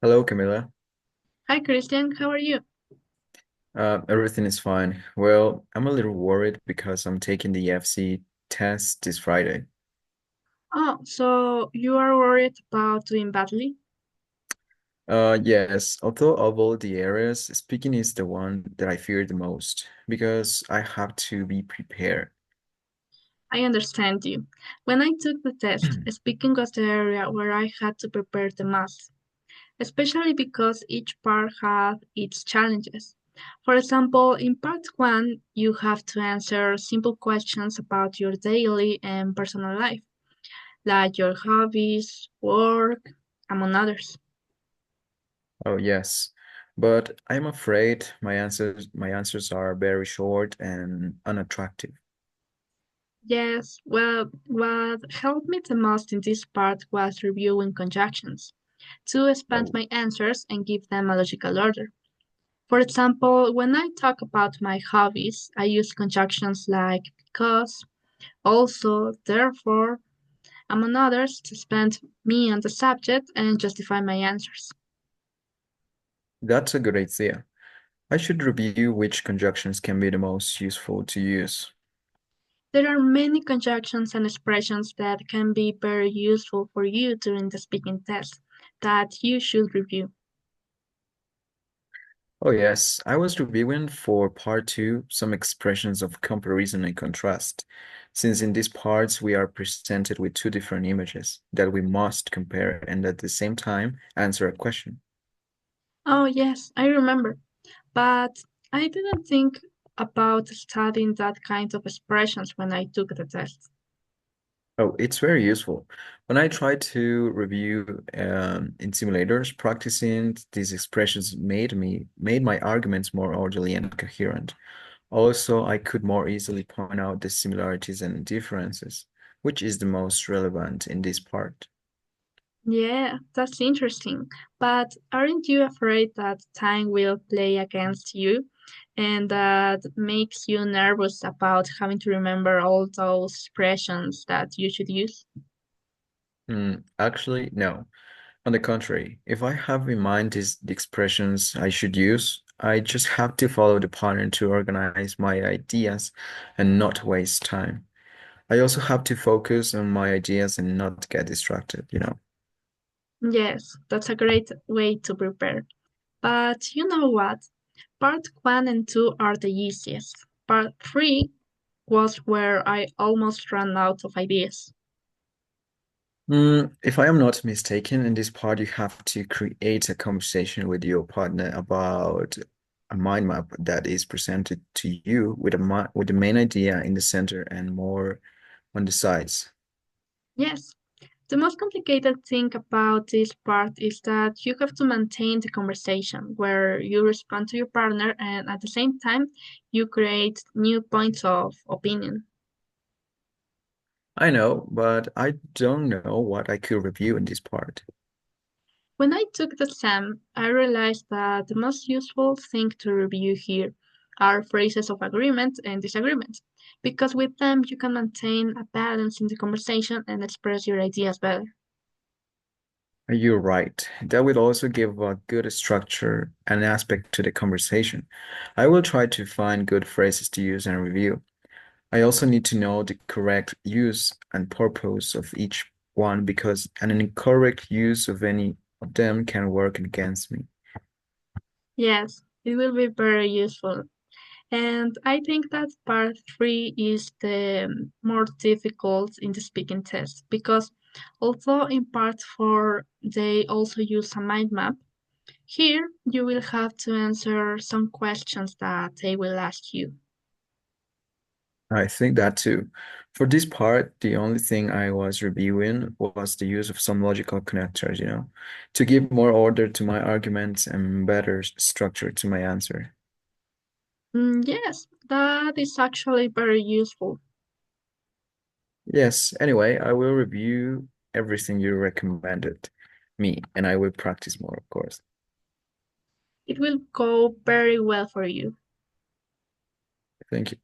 Hello, Camila. Hi Christian, how are you? Everything is fine. Well, I'm a little worried because I'm taking the FC test this Friday. Oh, so you are worried about doing badly? Yes, although of all the areas, speaking is the one that I fear the most because I have to be prepared. I understand you. When I took the test, speaking was the area where I had to prepare the most, especially because each part had its challenges. For example, in part 1, you have to answer simple questions about your daily and personal life, like your hobbies, work, among others. Oh, yes. But I'm afraid my answers are very short and unattractive. Yes, well, what helped me the most in this part was reviewing conjunctions to expand Oh, my answers and give them a logical order. For example, when I talk about my hobbies, I use conjunctions like because, also, therefore, among others, to expand me on the subject and justify my answers. that's a good idea. I should review which conjunctions can be the most useful to use. There are many conjunctions and expressions that can be very useful for you during the speaking test that you should review. Oh, yes. I was reviewing for part two some expressions of comparison and contrast, since in these parts we are presented with two different images that we must compare and at the same time answer a question. Oh, yes, I remember. But I didn't think about studying that kind of expressions when I took the test. Oh, it's very useful. When I tried to review in simulators, practicing these expressions made my arguments more orderly and coherent. Also, I could more easily point out the similarities and differences, which is the most relevant in this part. Yeah, that's interesting. But aren't you afraid that time will play against you and that makes you nervous about having to remember all those expressions that you should use? Actually, no. On the contrary, if I have in mind the expressions I should use, I just have to follow the pattern to organize my ideas and not waste time. I also have to focus on my ideas and not get distracted. Yes, that's a great way to prepare. But you know what? Part 1 and 2 are the easiest. Part 3 was where I almost ran out of ideas. If I am not mistaken, in this part you have to create a conversation with your partner about a mind map that is presented to you with with the main idea in the center and more on the sides. Yes, the most complicated thing about this part is that you have to maintain the conversation where you respond to your partner and at the same time you create new points of opinion. I know, but I don't know what I could review in this part. When I took the exam, I realized that the most useful thing to review here are phrases of agreement and disagreement, because with them you can maintain a balance in the conversation and express your ideas better. You're right. That will also give a good structure and aspect to the conversation. I will try to find good phrases to use and review. I also need to know the correct use and purpose of each one because an incorrect use of any of them can work against me. Yes, it will be very useful. And I think that part 3 is the more difficult in the speaking test because although in part 4 they also use a mind map, here you will have to answer some questions that they will ask you. I think that too. For this part, the only thing I was reviewing was the use of some logical connectors, to give more order to my arguments and better structure to my answer. Yes, that is actually very useful. Yes, anyway, I will review everything you recommended me, and I will practice more, of course. It will go very well for you. Thank you.